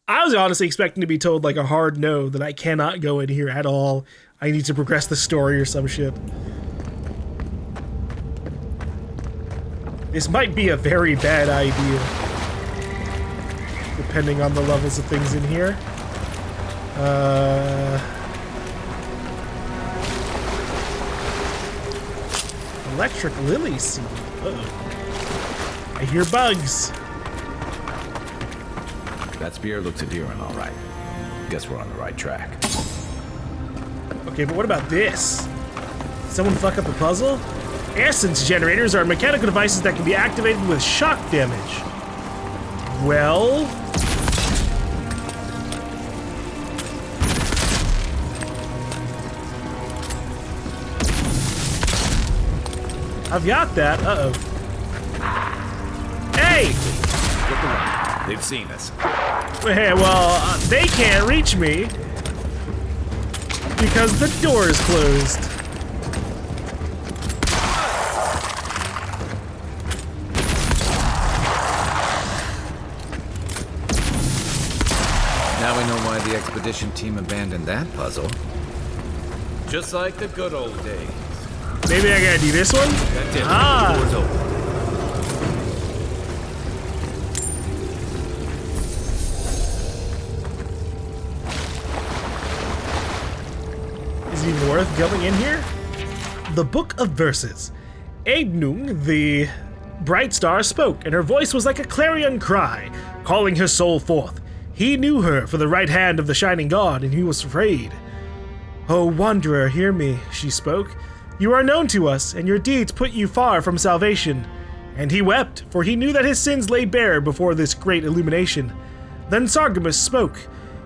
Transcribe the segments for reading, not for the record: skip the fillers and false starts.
I was honestly expecting to be told like a hard no, that I cannot go in here at all. I need to progress the story or some shit. This might be a very bad idea, depending on the levels of things in here. Electric lily seed. Uh-oh. I hear bugs. That spear looks adherent, all right. Guess we're on the right track. Okay, but what about this? Someone fuck up a puzzle? Essence generators are mechanical devices that can be activated with shock damage. Well... I've got that. Uh-oh. Hey! Look around. They've seen us. Hey, well, they can't reach me because the door is closed. Now we know why the expedition team abandoned that puzzle. Just like the good old days. Maybe I gotta do this one? That's it. Ah. The door's open. Is it even worth going in here? The Book of Verses. Eignung, the bright star, spoke, and her voice was like a clarion cry, calling her soul forth. He knew her for the right hand of the shining god, and he was afraid. "Oh, wanderer, hear me," she spoke. "You are known to us, and your deeds put you far from salvation." And he wept, for he knew that his sins lay bare before this great illumination. Then Sargamus spoke,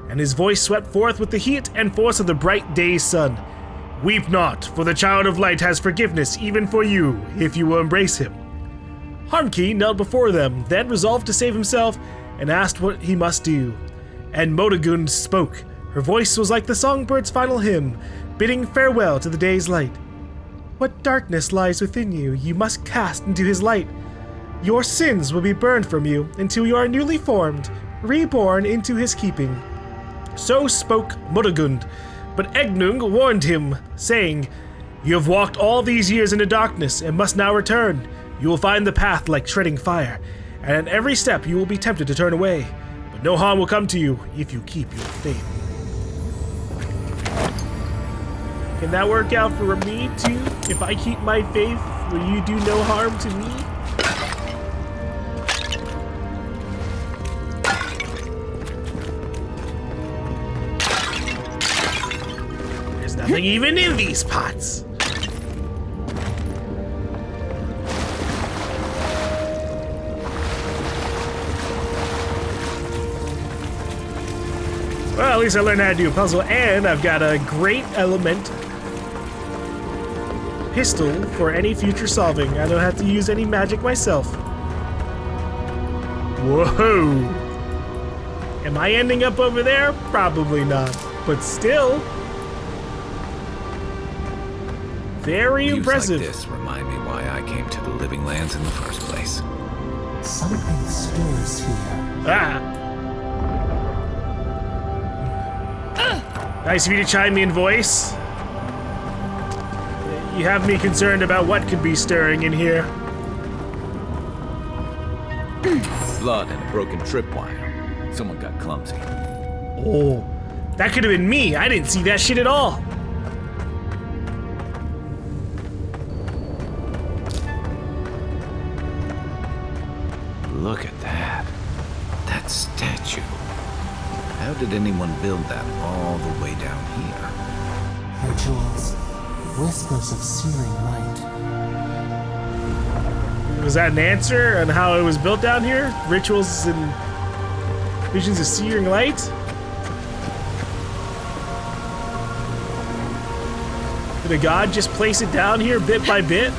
and his voice swept forth with the heat and force of the bright day's sun. "Weep not, for the child of light has forgiveness even for you, if you will embrace him." Harmkey knelt before them, then resolved to save himself, and asked what he must do. And Modagund spoke. Her voice was like the songbird's final hymn, bidding farewell to the day's light. "What darkness lies within you, you must cast into his light. Your sins will be burned from you until you are newly formed, reborn into his keeping." So spoke Modagund, but Eignung warned him, saying, "You have walked all these years into darkness and must now return. You will find the path like treading fire, and at every step you will be tempted to turn away. But no harm will come to you if you keep your faith." Can that work out for me too? If I keep my faith, will you do no harm to me? There's nothing even in these pots. Well, at least I learned how to do a puzzle, and I've got a great element pistol for any future solving. I don't have to use any magic myself. Whoa! Am I ending up over there? Probably not, but still. Very Views impressive. like this remind me why I came to the Living Lands in the first place. Something stirs here. Ah! Nice of you to chime in, voice. You have me concerned about what could be stirring in here. Blood and a broken tripwire. Someone got clumsy. Oh, that could have been me. I didn't see that shit at all. Look at that. That statue. How did anyone build that all the way down here? Rituals, whispers of searing light. Was that an answer on how it was built down here? Rituals and visions of searing light? Did a god just place it down here bit by bit?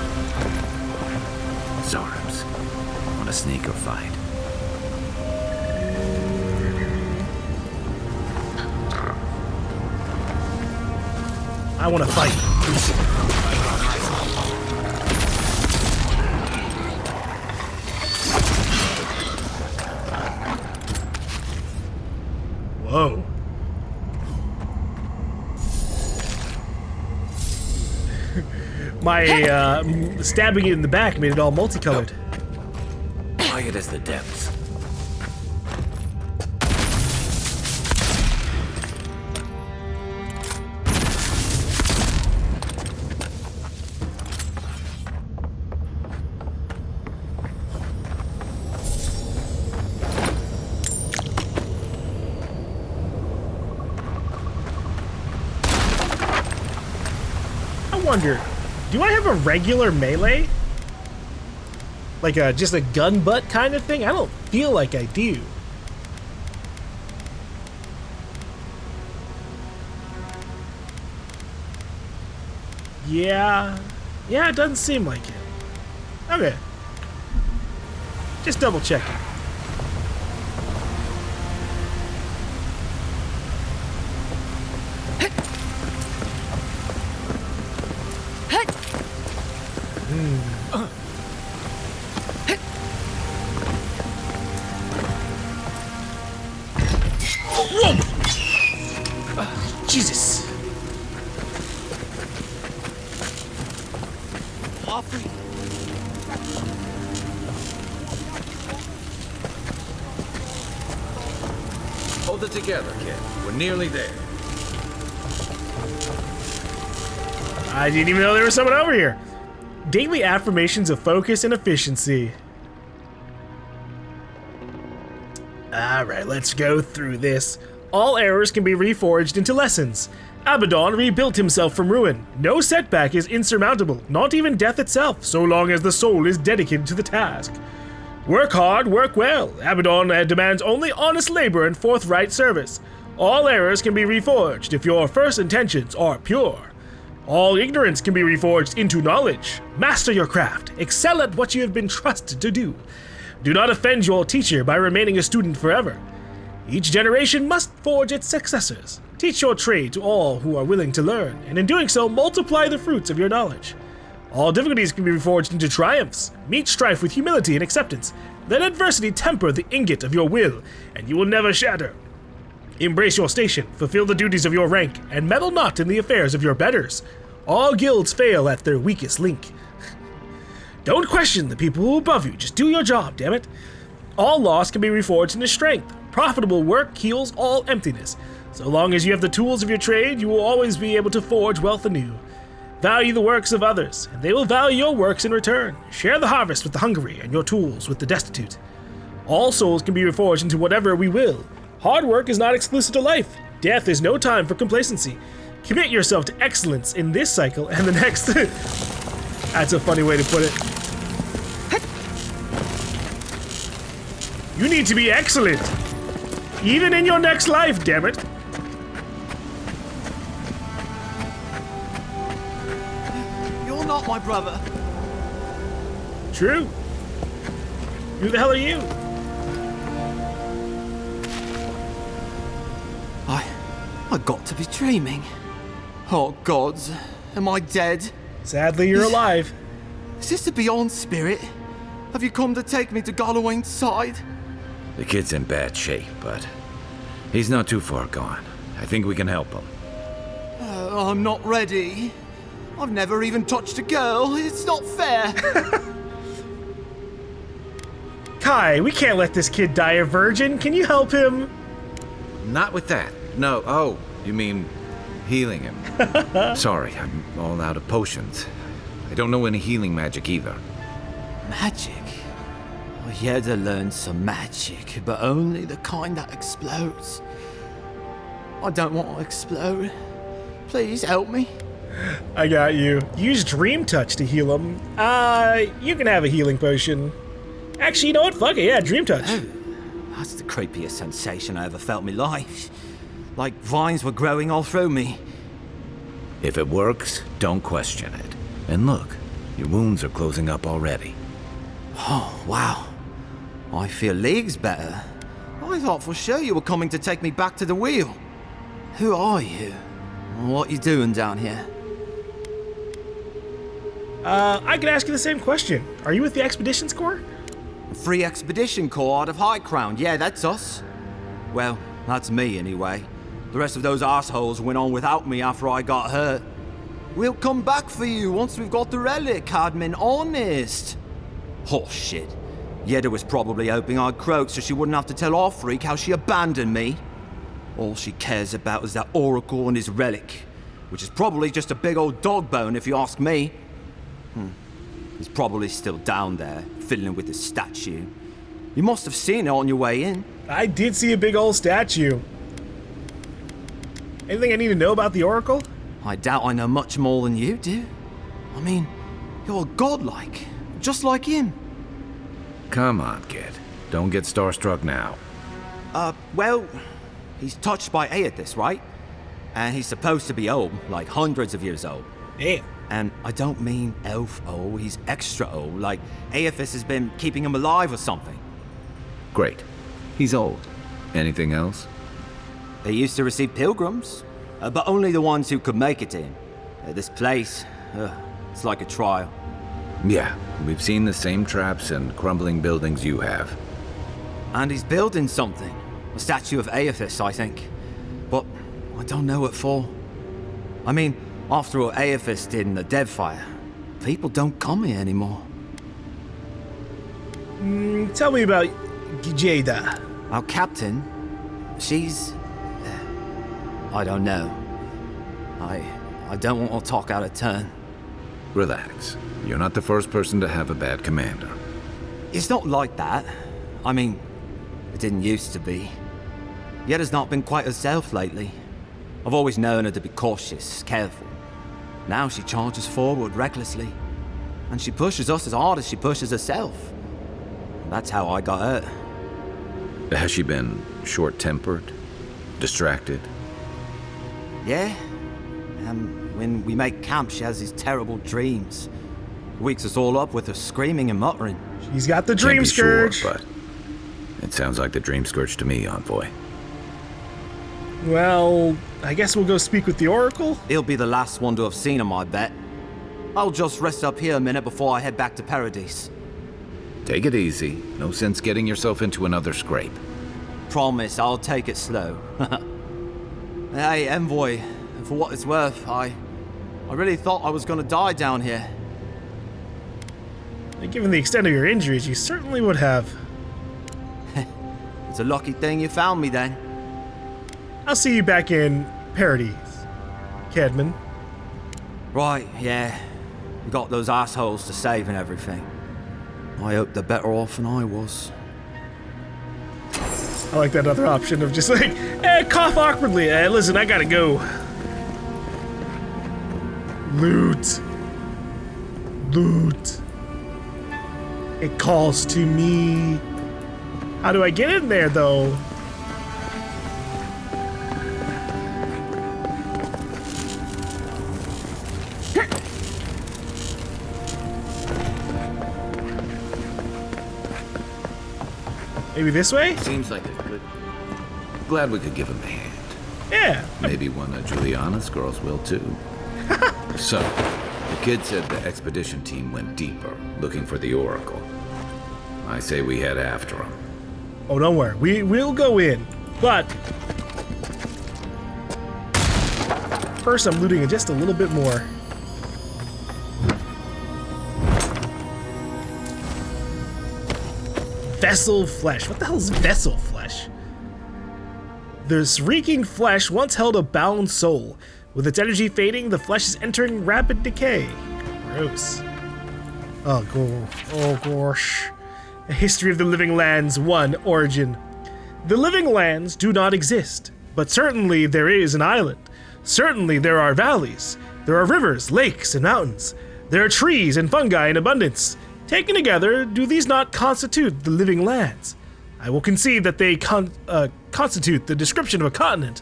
Zarms. Want to sneak or fight? I want to fight. Whoa. My stabbing it in the back made it all multicolored. Quiet as the depths. I wonder, do I have a regular melee? Like just a gun butt kind of thing? I don't feel like I do. Yeah, it doesn't seem like it. Okay. Just double checking. Whoa! Jesus. Hold it together, kid. We're nearly there. I didn't even know there was someone over here. Daily affirmations of focus and efficiency. Alright, let's go through this. All errors can be reforged into lessons. Abaddon rebuilt himself from ruin. No setback is insurmountable, not even death itself, so long as the soul is dedicated to the task. Work hard, work well. Abaddon demands only honest labor and forthright service. All errors can be reforged if your first intentions are pure. All ignorance can be reforged into knowledge. Master your craft. Excel at what you have been trusted to do. Do not offend your teacher by remaining a student forever. Each generation must forge its successors. Teach your trade to all who are willing to learn, and in doing so, multiply the fruits of your knowledge. All difficulties can be reforged into triumphs. Meet strife with humility and acceptance. Let adversity temper the ingot of your will, and you will never shatter. Embrace your station, fulfill the duties of your rank, and meddle not in the affairs of your betters. All guilds fail at their weakest link. Don't question the people who are above you, just do your job, damn it. All loss can be reforged into strength. Profitable work heals all emptiness. So long as you have the tools of your trade, you will always be able to forge wealth anew. Value the works of others, and they will value your works in return. Share the harvest with the hungry, and your tools with the destitute. All souls can be reforged into whatever we will. Hard work is not exclusive to life. Death is no time for complacency. Commit yourself to excellence in this cycle and the next. That's a funny way to put it. You need to be excellent. Even in your next life, damn it. You're not my brother. True. Who the hell are you? I got to be dreaming. Oh gods, am I dead? Sadly, you're alive. Is this the Beyond Spirit? Have you come to take me to Galawain's side? The kid's in bad shape, but he's not too far gone. I think we can help him. I'm not ready. I've never even touched a girl. It's not fair. Kai, we can't let this kid die a virgin. Can you help him? Not with that. No, oh, you mean healing him. Sorry, I'm all out of potions. I don't know any healing magic either. Magic? I had to learn some magic, but only the kind that explodes. I don't want to explode. Please help me. I got you. Use Dream Touch to heal him. You can have a healing potion. Actually, you know what? Fuck it, yeah, Dream Touch. Oh, that's the creepiest sensation I ever felt in my life. Like vines were growing all through me. If it works, don't question it. And look, your wounds are closing up already. Oh, wow. I feel leagues better. I thought for sure you were coming to take me back to the wheel. Who are you? What you doing down here? I could ask you the same question. Are you with the Expeditions Corps? Free Expedition Corps out of High Crown. Yeah, that's us. Well, That's me, anyway. The rest of those assholes went on without me after I got hurt. We'll come back for you once we've got the relic, admin, honest. Oh, shit. Yeda was probably hoping I'd croak so she wouldn't have to tell our freak how she abandoned me. All she cares about is that oracle and his relic, which is probably just a big old dog bone if you ask me. He's probably still down there, fiddling with his statue. You must have seen it on your way in. I did see a big old statue. Anything I need to know about the oracle? I doubt I know much more than you do. I mean, you're godlike, just like him. Come on, kid. Don't get starstruck now. Well, he's touched by Aethys, right? And he's supposed to be old, like hundreds of years old. Damn. And I don't mean elf old, he's extra old, like Aethys has been keeping him alive or something. Great. He's old. Anything else? They used to receive pilgrims, but only the ones who could make it to him. This place, it's like a trial. Yeah, we've seen the same traps and crumbling buildings you have. And he's building something. A statue of Aethys, I think. But I don't know what for. I mean, after what Aethys did in the Deadfire, people don't come here anymore. Tell me about Jada. Our captain, she's... I don't know. I don't want to talk out of turn. Relax. You're not the first person to have a bad commander. It's not like that. I mean, it didn't used to be. Yeda's not been quite herself lately. I've always known her to be cautious, careful. Now she charges forward recklessly. And she pushes us as hard as she pushes herself. That's how I got hurt. Has she been short-tempered? Distracted? Yeah. When we make camp, she has these terrible dreams. Wakes us all up with her screaming and muttering. She's got the Can't dream be scourge. Sure, but it sounds like the dream scourge to me, Envoy. Well, I guess we'll go speak with the oracle. He'll be the last one to have seen him, I bet. I'll just rest up here a minute before I head back to Paradise. Take it easy. No sense getting yourself into another scrape. Promise, I'll take it slow. Hey, Envoy, for what it's worth, I really thought I was gonna die down here. Given the extent of your injuries, you certainly would have. It's a lucky thing you found me then. I'll see you back in Paradise, Cadman. Right, yeah. We got those assholes to save and everything. I hope they're better off than I was. I like that other option of just like, cough awkwardly. Listen, I gotta go. Loot. Loot. It calls to me. How do I get in there, though? Maybe this way? Seems like a good... Glad we could give him a hand. Yeah. Maybe one of Juliana's girls will too. So, the kid said the expedition team went deeper, looking for the oracle. I say we head after him. Oh, don't worry. We'll go in. But first, I'm looting just a little bit more. Vessel flesh. What the hell is vessel flesh? This reeking flesh once held a bound soul. With its energy fading, the flesh is entering rapid decay. Gross. Oh gosh. A History of the Living Lands 1 Origin. The living lands do not exist, but certainly there is an island. Certainly there are valleys. There are rivers, lakes, and mountains. There are trees and fungi in abundance. Taken together, do these not constitute the living lands? I will concede that they constitute the description of a continent,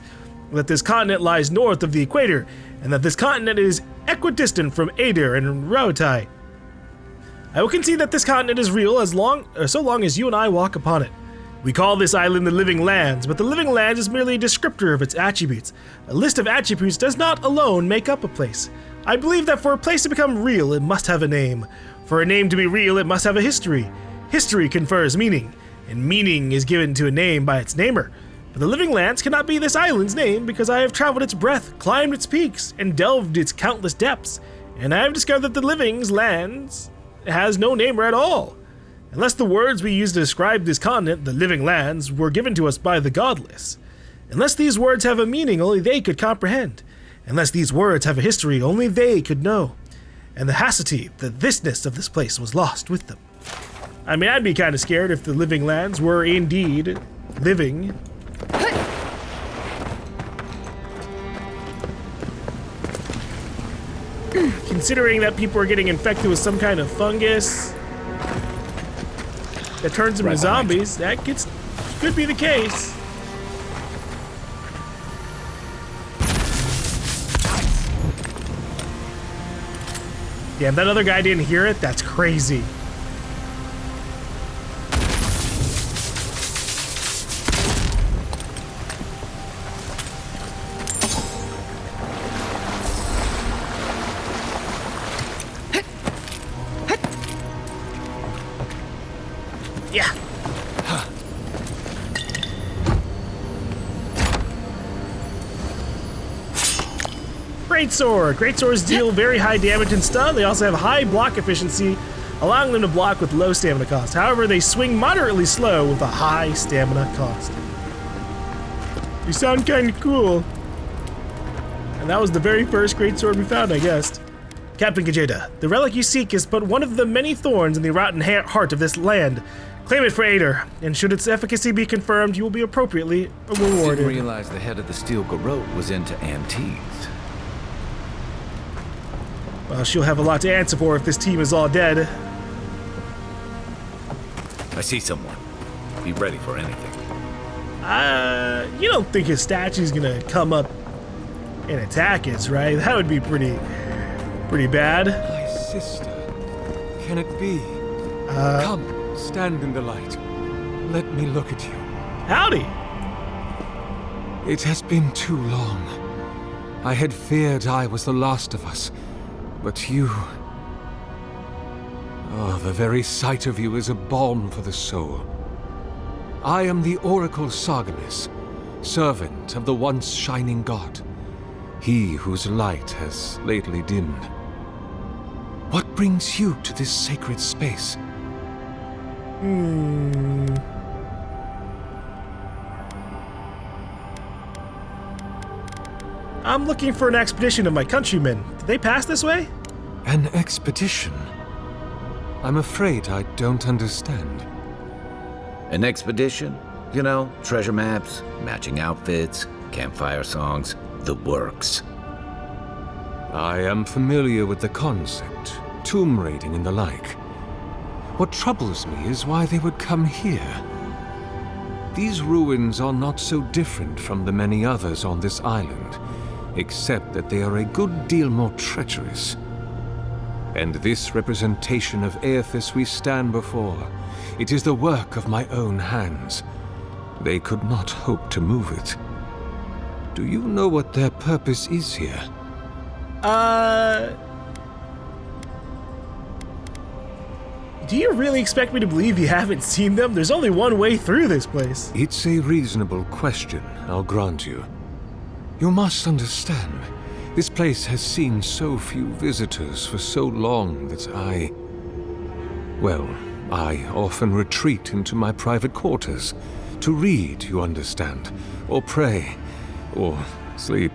that this continent lies north of the equator, and that this continent is equidistant from Adir and Rautai. I will concede that this continent is real so long as you and I walk upon it. We call this island the living lands, but the living lands is merely a descriptor of its attributes. A list of attributes does not alone make up a place. I believe that for a place to become real, it must have a name. For a name to be real, it must have a history. History confers meaning, and meaning is given to a name by its namer. But the living lands cannot be this island's name because I have traveled its breadth, climbed its peaks, and delved its countless depths, and I have discovered that the living lands has no name at all. Unless the words we use to describe this continent, the living lands, were given to us by the godless. Unless these words have a meaning only they could comprehend. Unless these words have a history only they could know. And the hacity, the thisness of this place was lost with them. I mean, I'd be kind of scared if the living lands were indeed living. Considering that people are getting infected with some kind of fungus that turns them into zombies, that could be the case. Damn, that other guy didn't hear it? That's crazy. Yeah. Greatsword. Greatswords deal very high damage and stun. They also have high block efficiency, allowing them to block with low stamina cost. However, they swing moderately slow with a high stamina cost. You sound kind of cool. And that was the very first greatsword we found, I guess. Captain Gajeda, the relic you seek is but one of the many thorns in the rotten heart of this land. Claim it for Ader, and should its efficacy be confirmed, you will be appropriately rewarded. Didn't realize the head of the steel garrote was into antiques. Well, she'll have a lot to answer for if this team is all dead. I see someone. Be ready for anything. You don't think his statue's gonna come up and attack us, right? That would be pretty bad. My sister, can it be? Come, stand in the light. Let me look at you. Howdy. It has been too long. I had feared I was the last of us, but you... Oh, the very sight of you is a balm for the soul. I am the Oracle Sargemis, servant of the once shining god, he whose light has lately dimmed. What brings you to this sacred space? I'm looking for an expedition of my countrymen. Did they pass this way? An expedition? I'm afraid I don't understand. An expedition? You know, treasure maps, matching outfits, campfire songs, the works. I am familiar with the concept, tomb raiding and the like. What troubles me is why they would come here. These ruins are not so different from the many others on this island, except that they are a good deal more treacherous. And this representation of Aethys we stand before, it is the work of my own hands. They could not hope to move it. Do you know what their purpose is here? Do you really expect me to believe you haven't seen them? There's only one way through this place. It's a reasonable question, I'll grant you. You must understand, this place has seen so few visitors for so long that I often retreat into my private quarters. To read, you understand, or pray, or sleep.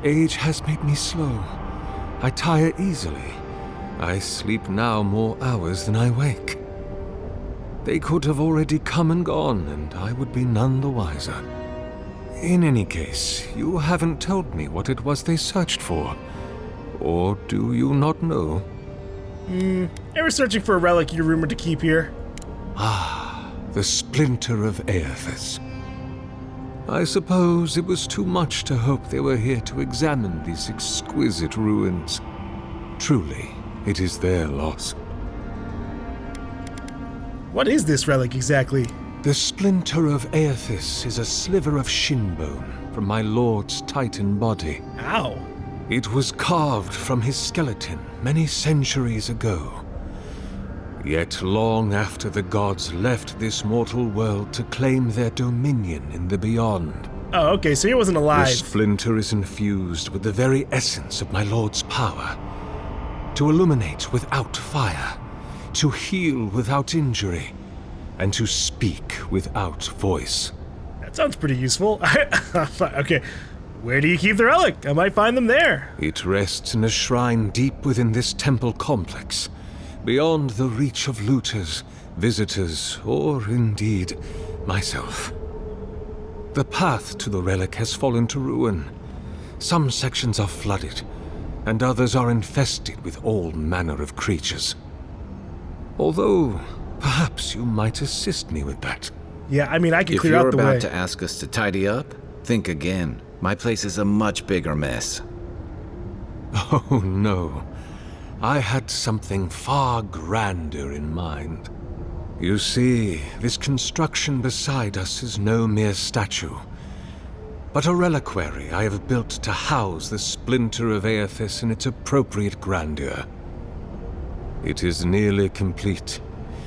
Age has made me slow. I tire easily. I sleep now more hours than I wake. They could have already come and gone, and I would be none the wiser. In any case, you haven't told me what it was they searched for. Or do you not know? They were searching for a relic you're rumored to keep here. Ah, the splinter of Aethys. I suppose it was too much to hope they were here to examine these exquisite ruins. Truly, it is their loss. What is this relic exactly? The splinter of Aethys is a sliver of shin bone from my lord's titan body. Ow. It was carved from his skeleton many centuries ago. Yet long after the gods left this mortal world to claim their dominion in the beyond, Oh, okay, so he wasn't the alive. splinter is infused with the very essence of my lord's power. To illuminate without fire, to heal without injury, and to speak without voice. That sounds pretty useful. Okay, where do you keep the relic? I might find them there. It rests in a shrine deep within this temple complex, beyond the reach of looters, visitors, or indeed myself. The path to the relic has fallen to ruin. Some sections are flooded, and others are infested with all manner of creatures. Although, perhaps you might assist me with that. Yeah, I mean, I can If clear you're out the way. about to ask us to tidy up, think again. My place is a much bigger mess. Oh no, I had something far grander in mind. You see, this construction beside us is no mere statue, but a reliquary I have built to house the splinter of Aethys in its appropriate grandeur. It is nearly complete,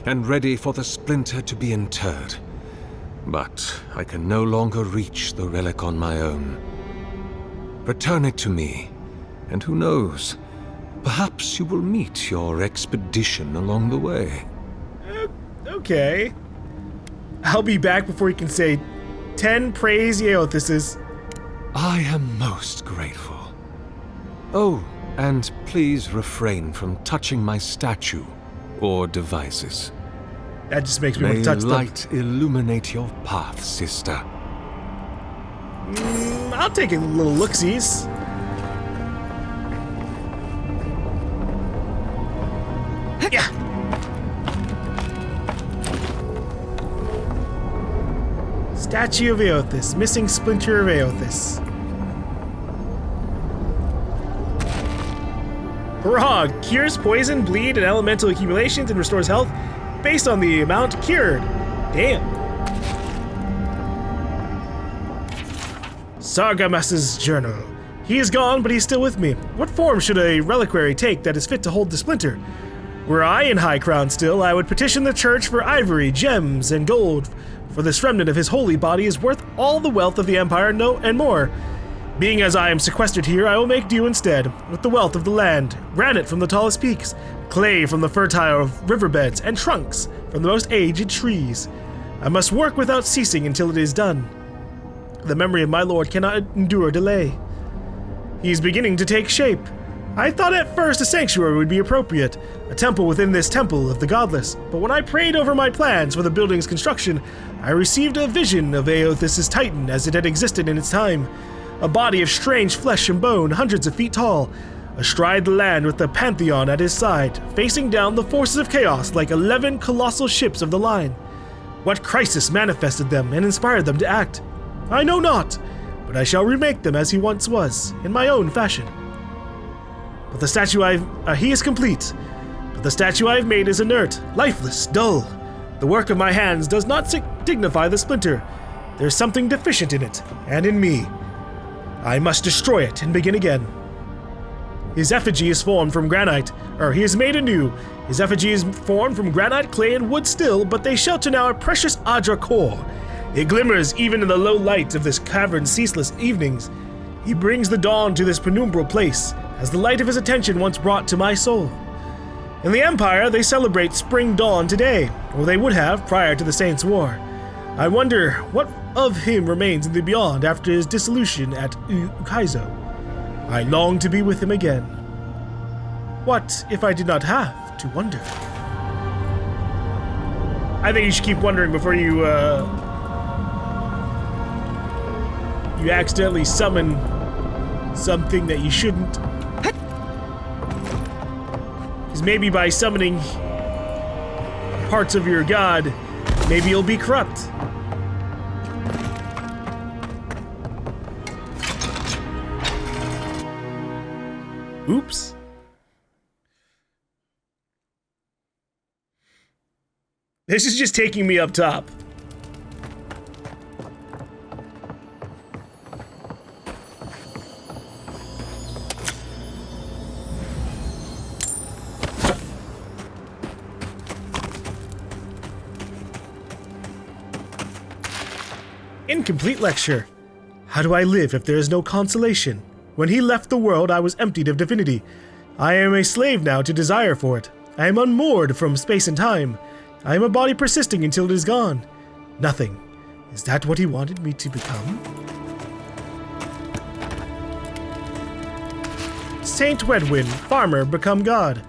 and ready for the splinter to be interred. But I can no longer reach the relic on my own. Return it to me, and who knows, perhaps you will meet your expedition along the way. Okay. I'll be back before you can say 10 praise Aethyses. I am most grateful. Oh, and please refrain from touching my statue or devices. That just makes me want May to touch them. light illuminate your path, sister. I'll take a little look-sees. Yeah. Statue of Aethys, missing splinter of Aethys. Hurrah! Cures poison, bleed, and elemental accumulations and restores health based on the amount cured. Damn. Sargamas's journal. He is gone, but he's still with me. What form should a reliquary take that is fit to hold the splinter? Were I in High Crown still, I would petition the church for ivory, gems, and gold, for this remnant of his holy body is worth all the wealth of the Empire, and more. Being as I am sequestered here, I will make do instead, with the wealth of the land, granite from the tallest peaks, clay from the fertile riverbeds, and trunks from the most aged trees. I must work without ceasing until it is done. The memory of my lord cannot endure delay. He is beginning to take shape. I thought at first a sanctuary would be appropriate, a temple within this temple of the godless, but when I prayed over my plans for the building's construction, I received a vision of Aethys' Titan as it had existed in its time. A body of strange flesh and bone, hundreds of feet tall, astride the land with the Pantheon at his side, facing down the forces of chaos like 11 colossal ships of the line. What crisis manifested them and inspired them to act? I know not, but I shall remake them as he once was, in my own fashion. But the statue he is complete, but the statue I've made is inert, lifeless, dull. The work of my hands does not dignify the splinter. There's something deficient in it, and in me. I must destroy it and begin again. His effigy is formed from granite, he is made anew. His effigy is formed from granite, clay, and wood still, but they shelter now a precious Adra core. It glimmers even in the low light of this cavern's ceaseless evenings. He brings the dawn to this penumbral place, as the light of his attention once brought to my soul. In the Empire, they celebrate Spring Dawn today, or they would have prior to the Saints' War. I wonder what of him remains in the beyond after his dissolution at Ukaizo. I long to be with him again. What if I did not have to wonder? I think you should keep wondering before you accidentally summon something that you shouldn't. Because maybe by summoning parts of your god, maybe you'll be corrupt. Oops. This is just taking me up top. Incomplete lecture. How do I live if there is no consolation? When he left the world, I was emptied of divinity. I am a slave now to desire for it. I am unmoored from space and time. I am a body persisting until it is gone. Nothing. Is that what he wanted me to become? Saint Wedwin, farmer, become god.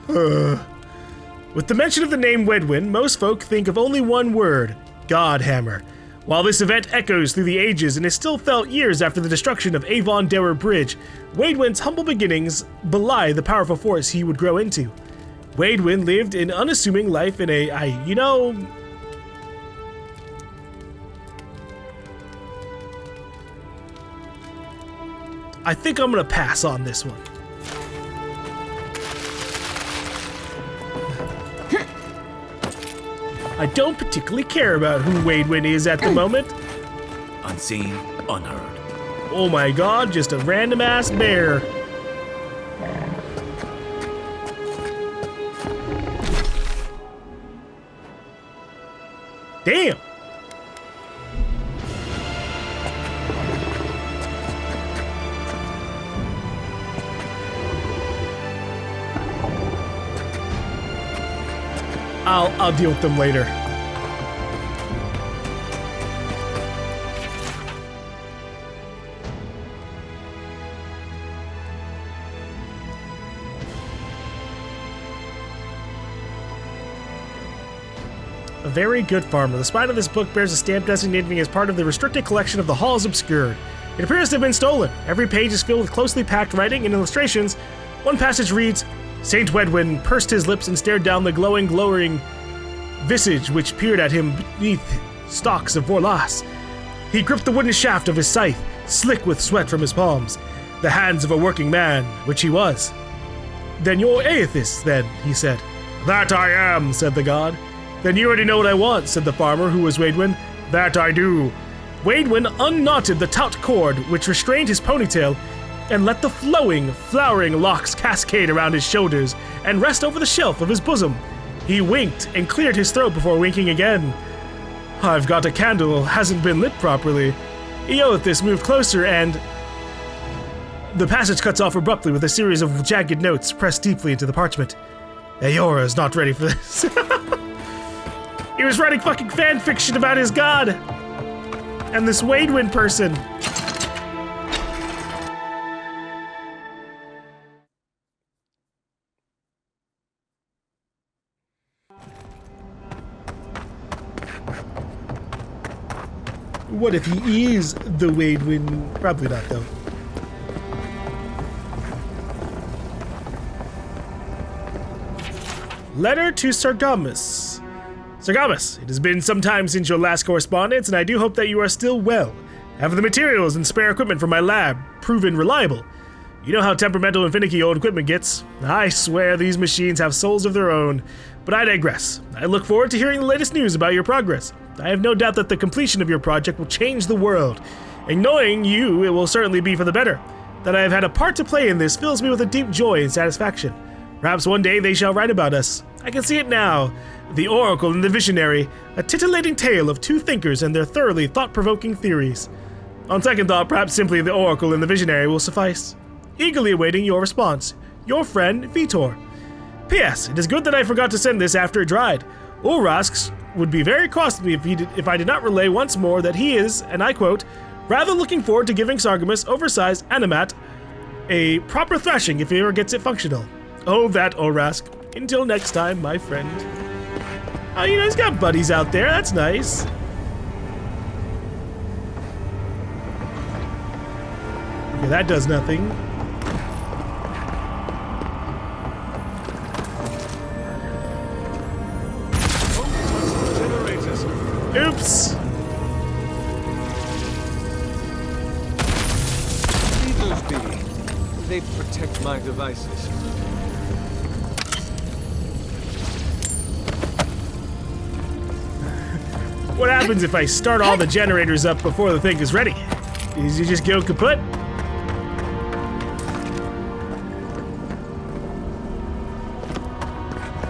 With the mention of the name Wedwin, most folk think of only one word, Godhammer. While this event echoes through the ages and is still felt years after the destruction of Avon Derer Bridge, Wedwin's humble beginnings belie the powerful force he would grow into. Wedwin lived an unassuming life in I think I'm gonna pass on this one. I don't particularly care about who Wedwin is at the moment. Unseen, unheard. Oh my god, just a random ass bear. Damn. I'll deal with them later. A very good farmer. The spine of this book bears a stamp designating me as part of the restricted collection of the Halls Obscured. It appears to have been stolen. Every page is filled with closely packed writing and illustrations. One passage reads, Saint Wedwin pursed his lips and stared down the glowing visage which peered at him beneath stalks of Vorlas. He gripped the wooden shaft of his scythe, slick with sweat from his palms, the hands of a working man, which he was. Then you're Aethys, then, he said. That I am, said the god. Then you already know what I want, said the farmer, who was Wedwin. That I do. Wedwin unknotted the taut cord which restrained his ponytail and let the flowering locks cascade around his shoulders and rest over the shelf of his bosom. He winked and cleared his throat before winking again. I've got a candle, hasn't been lit properly. Eothis moved closer and... The passage cuts off abruptly with a series of jagged notes pressed deeply into the parchment. Eora is not ready for this. He was writing fucking fan fiction about his god! And this Wedwin person. What if he is the Wedwin? Probably not, though. Letter to Sargamus. Sargamus, it has been some time since your last correspondence, and I do hope that you are still well. Have the materials and spare equipment from my lab proven reliable? You know how temperamental and finicky old equipment gets. I swear these machines have souls of their own. But I digress. I look forward to hearing the latest news about your progress. I have no doubt that the completion of your project will change the world. And knowing you, it will certainly be for the better. That I have had a part to play in this fills me with a deep joy and satisfaction. Perhaps one day they shall write about us. I can see it now. The Oracle and the Visionary, a titillating tale of two thinkers and their thoroughly thought-provoking theories. On second thought, perhaps simply the Oracle and the Visionary will suffice. Eagerly awaiting your response. Your friend, Vitor. P.S. It is good that I forgot to send this after it dried. Ulrask's would be very cross with me if I did not relay once more that he is, and I quote, rather looking forward to giving Sargamus oversized animat a proper thrashing if he ever gets it functional. Oh, that Ulrask. Until next time, my friend. Oh, you know, he's got buddies out there. That's nice. Okay, that does nothing. Oops! Leave those be. They protect my devices. What happens if I start all the generators up before the thing is ready? Does it just go kaput?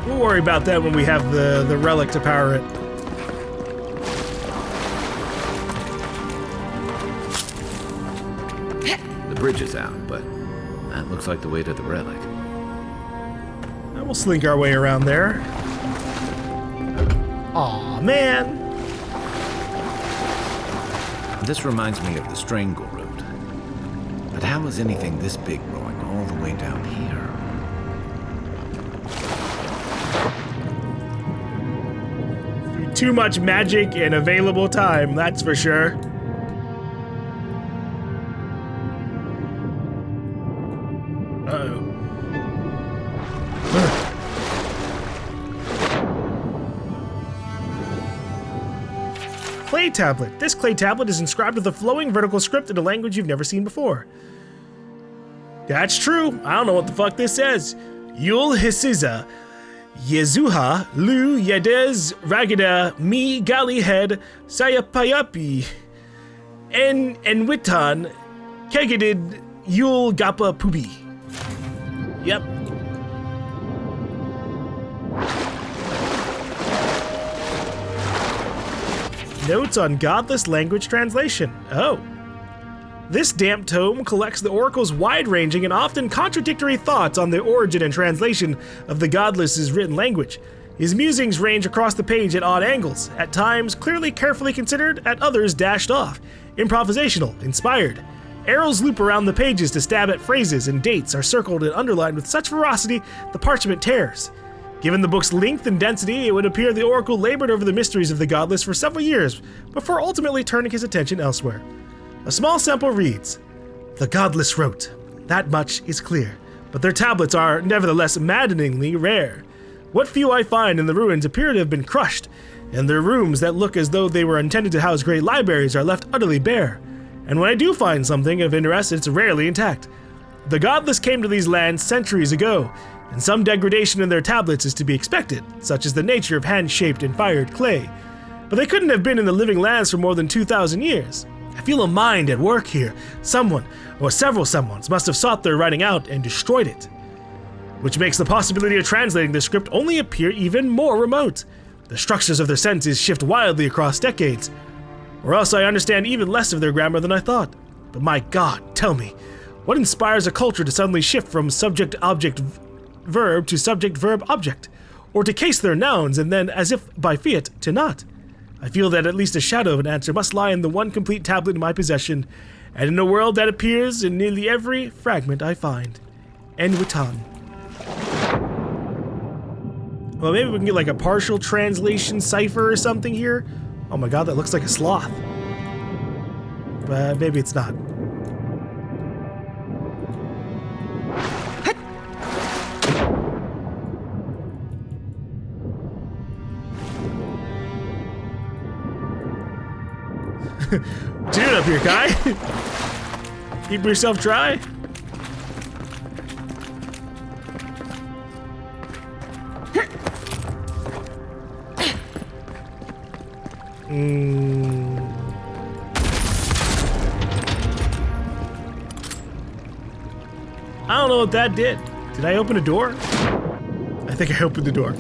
We'll worry about that when we have the relic to power it. bridge is out, but that looks like the way to the relic. And we'll slink our way around there. Aw, man. This reminds me of the Strangle route. But how is anything this big going all the way down here? Too much magic and available time, that's for sure. Uh-oh. Clay tablet. This clay tablet is inscribed with a flowing vertical script in a language you've never seen before. That's true. I don't know what the fuck this says. Yul Hisiza. Yezuha, Lu, Yedez, Ragada, Mi, Galihead, Sayapayapi, Enwitan, Kegadid, Yul, Gappa, Pubi. Yep. Notes on godless language translation. Oh. This damp tome collects the Oracle's wide-ranging and often contradictory thoughts on the origin and translation of the godless's written language. His musings range across the page at odd angles, at times clearly carefully considered, at others dashed off, improvisational, inspired. Arrows loop around the pages to stab at phrases, and dates are circled and underlined with such ferocity the parchment tears. Given the book's length and density, it would appear the Oracle labored over the mysteries of the godless for several years before ultimately turning his attention elsewhere. A small sample reads, "The godless wrote. That much is clear, but their tablets are nevertheless maddeningly rare. What few I find in the ruins appear to have been crushed, and their rooms that look as though they were intended to house great libraries are left utterly bare. And when I do find something of interest, it's rarely intact. The godless came to these lands centuries ago, and some degradation in their tablets is to be expected, such as the nature of hand-shaped and fired clay. But they couldn't have been in the living lands for more than 2,000 years. I feel a mind at work here. Someone, or several someones, must have sought their writing out and destroyed it. Which makes the possibility of translating the script only appear even more remote. The structures of their sentences shift wildly across decades. Or else I understand even less of their grammar than I thought. But my God, tell me, what inspires a culture to suddenly shift from subject-object-verb to subject-verb-object? Or to case their nouns and then, as if by fiat, to not? I feel that at least a shadow of an answer must lie in the one complete tablet in my possession, and in a world that appears in nearly every fragment I find. Enwitan. Well, maybe we can get like a partial translation cipher or something here. Oh my God, that looks like a sloth. But maybe it's not. What you doing up here, Kai? Keep yourself dry? I don't know what that did. Did I open a door? I think I opened the door.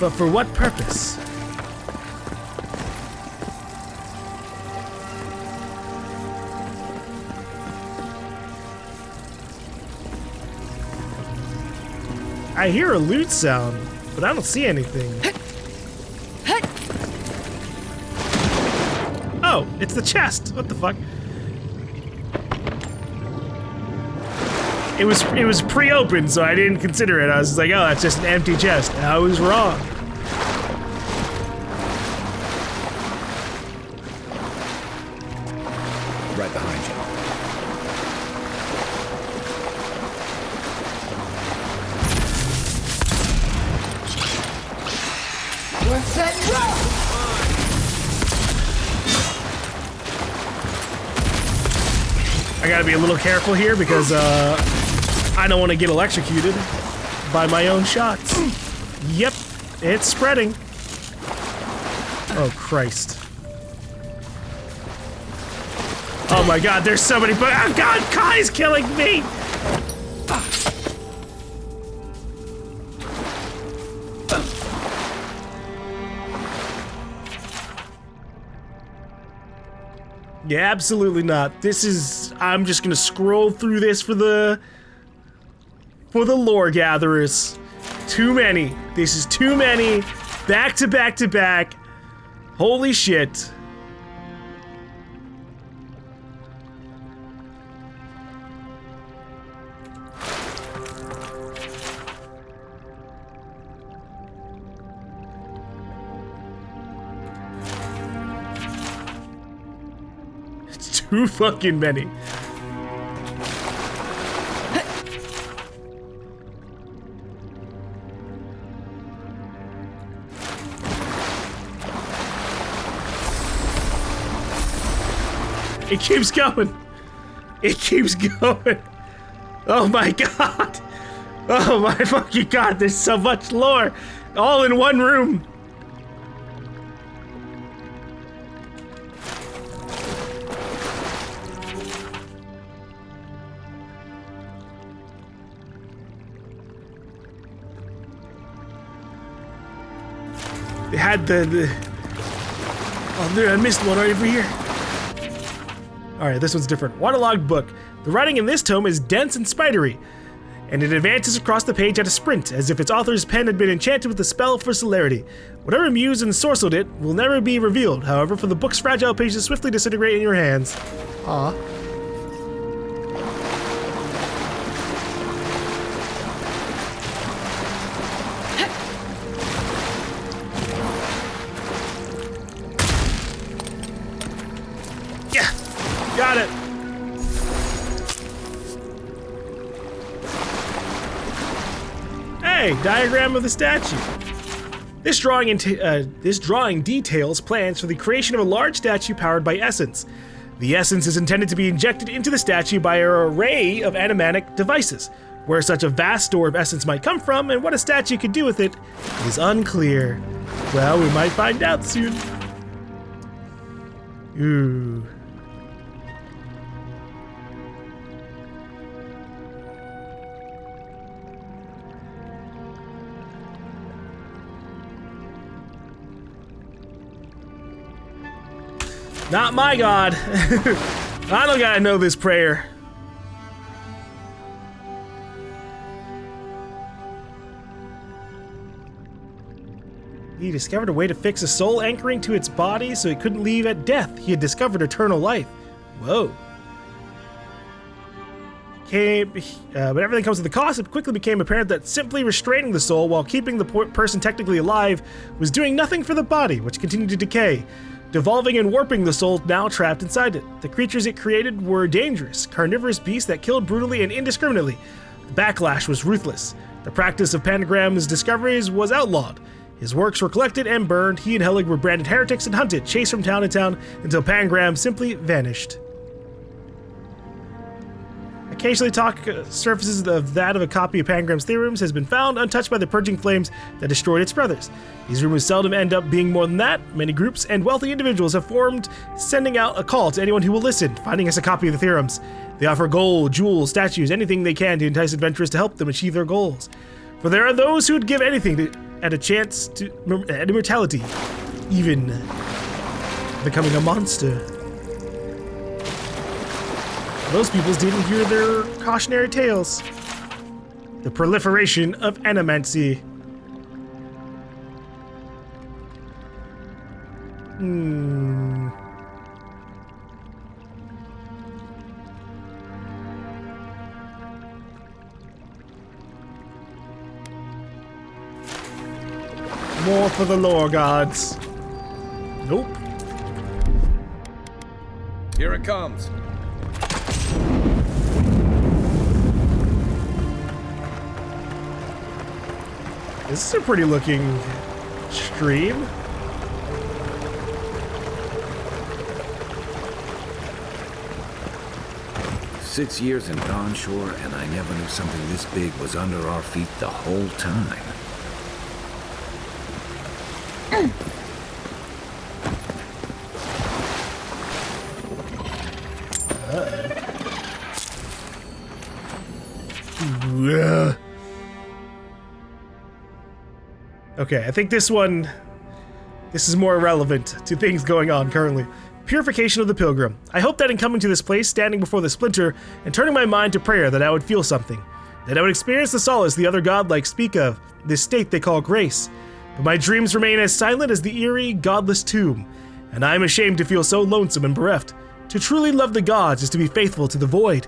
But for what purpose? I hear a lute sound, but I don't see anything. Oh, it's the chest. What the fuck? It was pre-opened, so I didn't consider it. I was like, oh, that's just an empty chest. I was wrong. Right behind you. I gotta be a little careful here because I don't want to get electrocuted by my own shots. Yep, it's spreading. Oh, Christ. Oh my God, there's so many. Oh God, Kai's killing me. Yeah, absolutely not. This is... I'm just gonna scroll through this for the lore gatherers. Too many. This is too many. Back to back to back. Holy shit. It's too fucking many. It keeps going. It keeps going. Oh my god. Oh my fucking god. There's so much lore. All in one room. They had the... Oh, there, I missed one over here. Alright, this one's different. Waterlogged book. The writing in this tome is dense and spidery, and it advances across the page at a sprint, as if its author's pen had been enchanted with a spell for celerity. Whatever mused and sorcelled it will never be revealed, however, for the book's fragile pages swiftly disintegrate in your hands. Aw. Got it. Hey, diagram of the statue. This drawing details plans for the creation of a large statue powered by essence. The essence is intended to be injected into the statue by an array of animatic devices. Where such a vast store of essence might come from and what a statue could do with it is unclear. Well, we might find out soon. Ooh. Not my god. I don't gotta know this prayer. He discovered a way to fix a soul anchoring to its body so it couldn't leave at death. He had discovered eternal life. Whoa. But everything comes with a cost. It quickly became apparent that simply restraining the soul while keeping the person technically alive was doing nothing for the body, which continued to decay, devolving and warping the soul now trapped inside it. The creatures it created were dangerous, carnivorous beasts that killed brutally and indiscriminately. The backlash was ruthless. The practice of Pentagram's discoveries was outlawed. His works were collected and burned. He and Helig were branded heretics and hunted, chased from town to town until Pentagram simply vanished. Occasionally talk surfaces of that of a copy of Pangram's theorems has been found untouched by the purging flames that destroyed its brothers. These rumors seldom end up being more than that. Many groups and wealthy individuals have formed, sending out a call to anyone who will listen, finding us a copy of the theorems. They offer gold, jewels, statues, anything they can to entice adventurers to help them achieve their goals. For there are those who would give anything at a chance to at immortality, even becoming a monster. Those peoples didn't hear their cautionary tales. The proliferation of animancy. More for the lore gods. Nope. Here it comes. This is a pretty looking stream. "6 years in Dawnshore, and I never knew something this big was under our feet the whole time." Okay, I think this is more relevant to things going on currently. Purification of the pilgrim. I hope that in coming to this place, standing before the splinter, and turning my mind to prayer, that I would feel something. That I would experience the solace the other godlike speak of, this state they call grace. But my dreams remain as silent as the eerie, godless tomb, and I am ashamed to feel so lonesome and bereft. To truly love the gods is to be faithful to the void.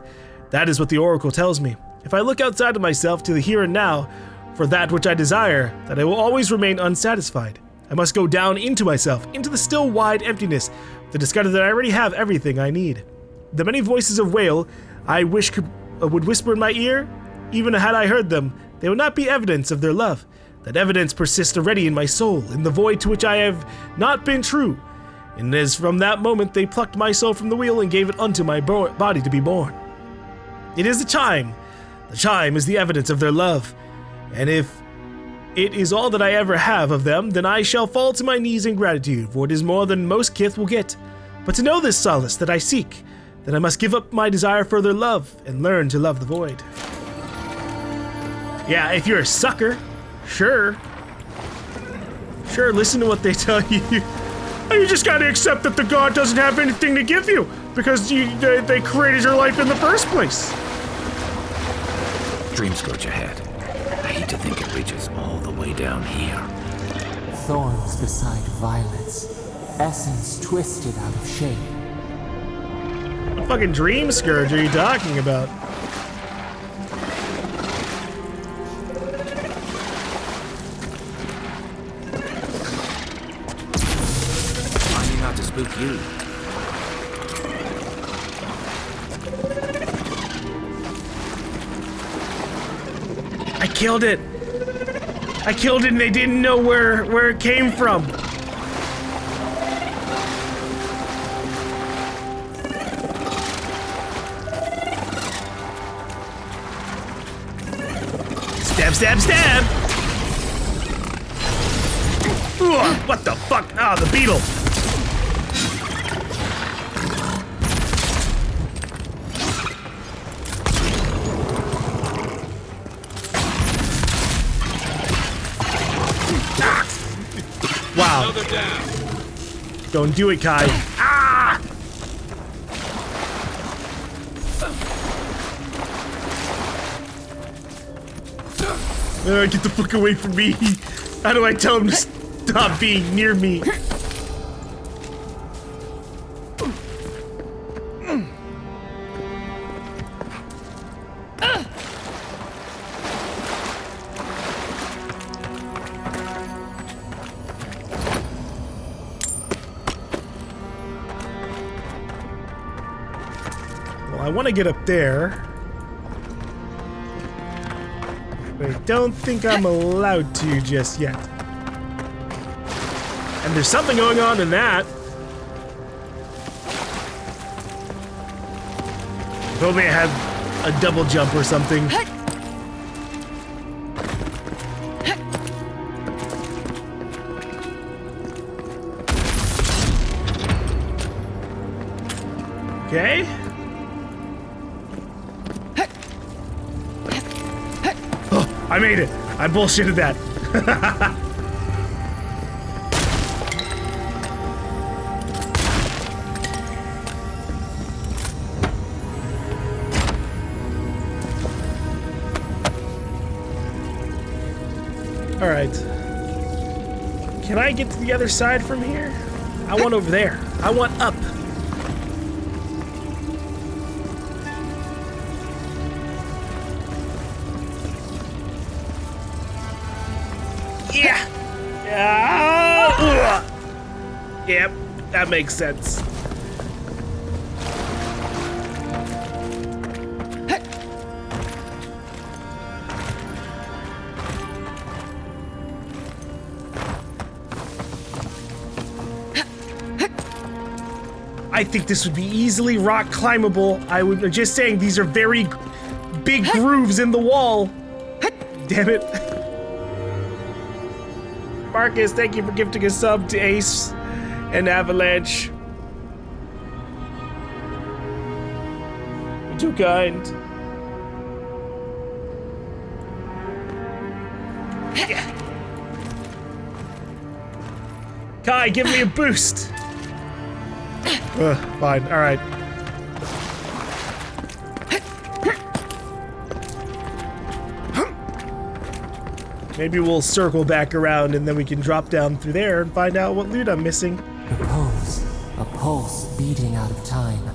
That is what the oracle tells me. If I look outside of myself to the here and now, for that which I desire, that I will always remain unsatisfied. I must go down into myself, into the still wide emptiness, to discover that I already have everything I need. The many voices of wail I wish would whisper in my ear, even had I heard them, they would not be evidence of their love. That evidence persists already in my soul, in the void to which I have not been true. And as from that moment they plucked my soul from the wheel and gave it unto my body to be born. It is the chime. The chime is the evidence of their love. And if it is all that I ever have of them, then I shall fall to my knees in gratitude, for it is more than most kith will get. But to know this solace that I seek, then I must give up my desire for their love and learn to love the void. Yeah, if you're a sucker, sure, listen to what they tell you. You just gotta accept that the god doesn't have anything to give you, because they created your life in the first place. Dream scourge ahead. I hate to think it reaches all the way down here. Thorns beside violets, essence twisted out of shape. What fucking dream scourge are you talking about? I knew how to spook you. I killed it! I killed it and they didn't know where it came from. Stab, stab, stab! Ugh, what the fuck? Ah, the beetle! Wow. Don't do it, Kai. Ah! Get the fuck away from me. How do I tell him to stop being near me? I want to get up there, but I don't think I'm allowed to just yet. And there's something going on in that. If only I had a double jump or something. Okay. I made it! I bullshitted that. Alright. Can I get to the other side from here? I want over there. I want up. Yeah! Yep, that makes sense. I think this would be easily rock climbable. I'm just saying these are very big grooves in the wall. Damn it. Marcus, thank you for gifting a sub to Ace and Avalanche. You're too kind. Yeah. Kai, give me a boost. Fine, alright. Maybe we'll circle back around and then we can drop down through there and find out what loot I'm missing. Repose, a pulse beating out of time.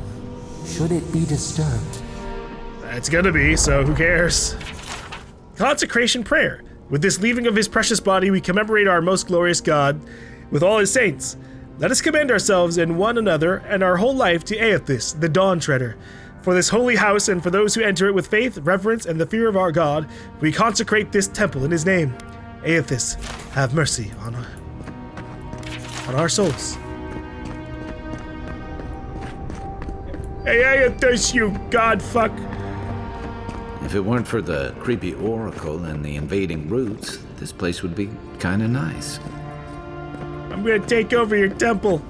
Should it be disturbed? It's gonna be, so who cares? Consecration prayer. With this leaving of his precious body, we commemorate our most glorious God with all his saints. Let us commend ourselves and one another and our whole life to Aethys, the Dawn Treader. For this holy house and for those who enter it with faith, reverence, and the fear of our God, we consecrate this temple in his name. Aethys, have mercy on our souls. Hey, Aethys, you godfuck. If it weren't for the creepy oracle and the invading roots, this place would be kinda nice. I'm gonna take over your temple.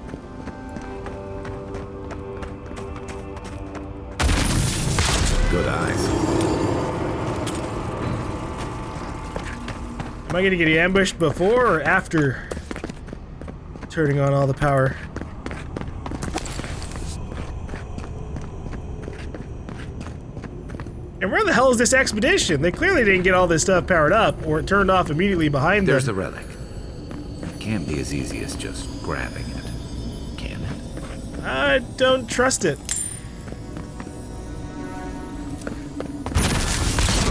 Good eyes. Am I gonna get ambushed before or after turning on all the power? And where the hell is this expedition? They clearly didn't get all this stuff powered up or it turned off immediately behind them. There's the relic. It can't be as easy as just grabbing it, can it? I don't trust it.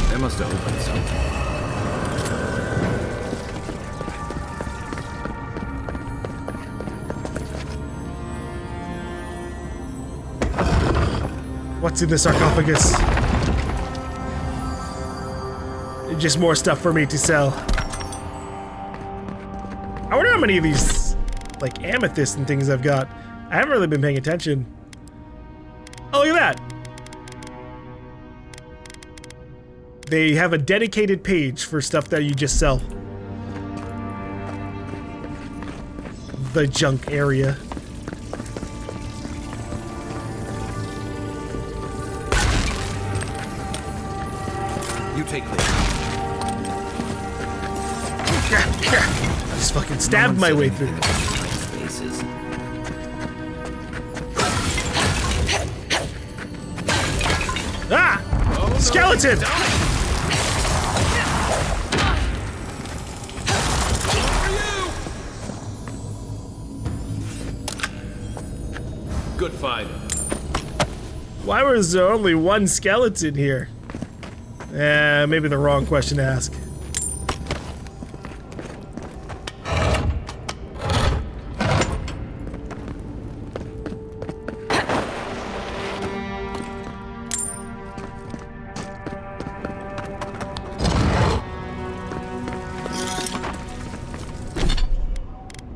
They must have opened something. What's in the sarcophagus? Just more stuff for me to sell. I wonder how many of these, like, amethysts and things I've got. I haven't really been paying attention. Oh, look at that! They have a dedicated page for stuff that you just sell. The junk area. You take this. I just fucking stabbed my way through. Spaces. Ah! Skeleton! Good find. Why was there only one skeleton here? Maybe the wrong question to ask.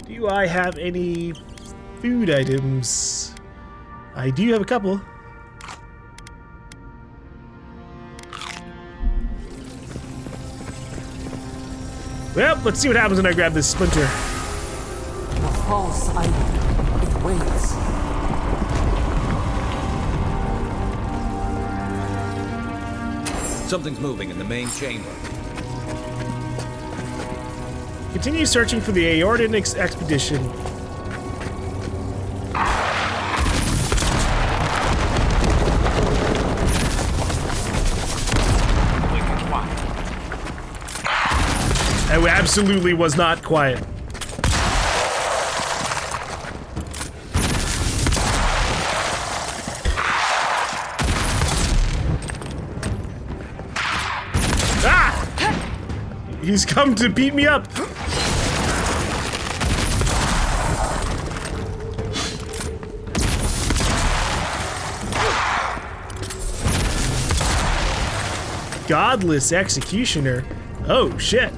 Do I have any food items? I do have a couple. Well, let's see what happens when I grab this splinter. The false item. It waits. Something's moving in the main chamber. Continue searching for the Eora expedition. I absolutely was not quiet. Ah! He's come to beat me up. Godless executioner. Oh shit.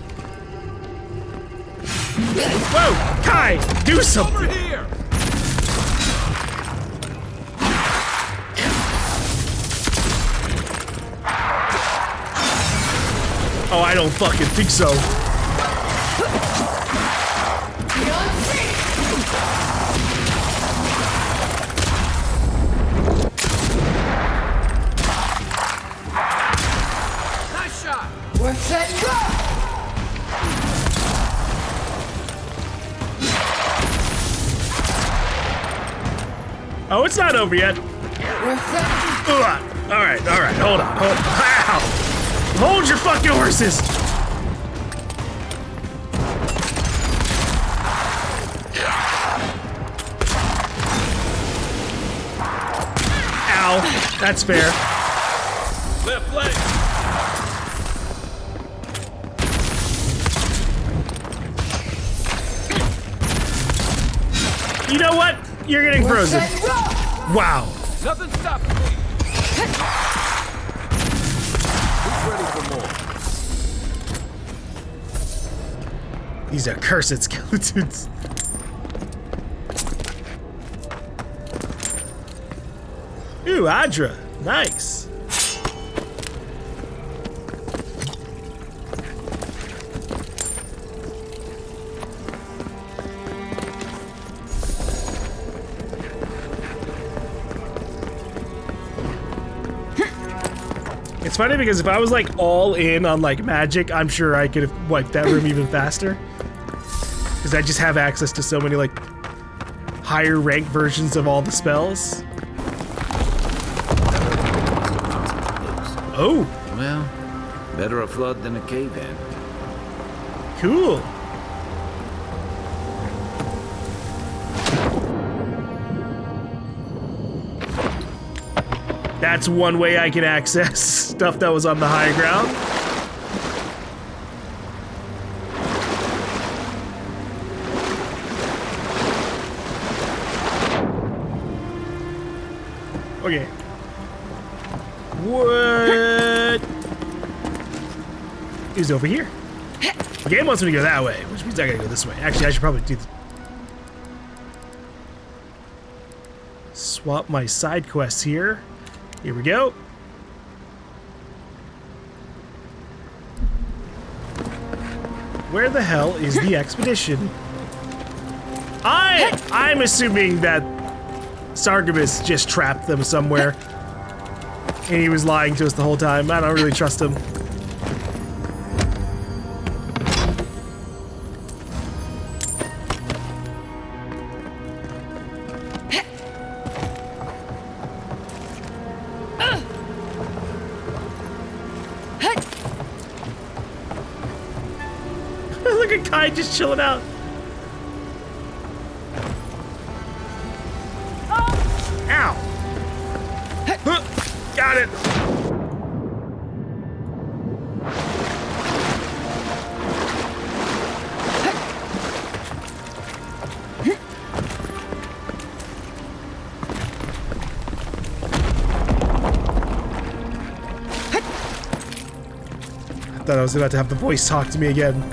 Whoa! Kai! Do something! Over here! Oh, I don't fucking think so. Nice shot! We're set and go! Oh, it's not over yet. Ugh. All right, hold on. Ow. Hold your fucking horses. Ow, that's fair. Left leg. You know what? You're getting frozen. Wow. Nothing stopping me. Who's ready for more? These are cursed skeletons. Ooh, Adra. Nice. It's funny because if I was like all in on like magic, I'm sure I could have wiped that room even faster. Because I just have access to so many like higher rank versions of all the spells. Oh, Well, better a flood than a cave-in. cool. That's one way I can access stuff that was on the high ground. Okay. What is over here? The game wants me to go that way, which means I gotta go this way. Actually, I should probably do swap my side quests here. Here we go. Where the hell is the expedition? I'm assuming that Sargeras just trapped them somewhere. And he was lying to us the whole time. I don't really trust him. Look at Kai just chilling out. Ow! Huh, got it! I thought I was about to have the voice talk to me again.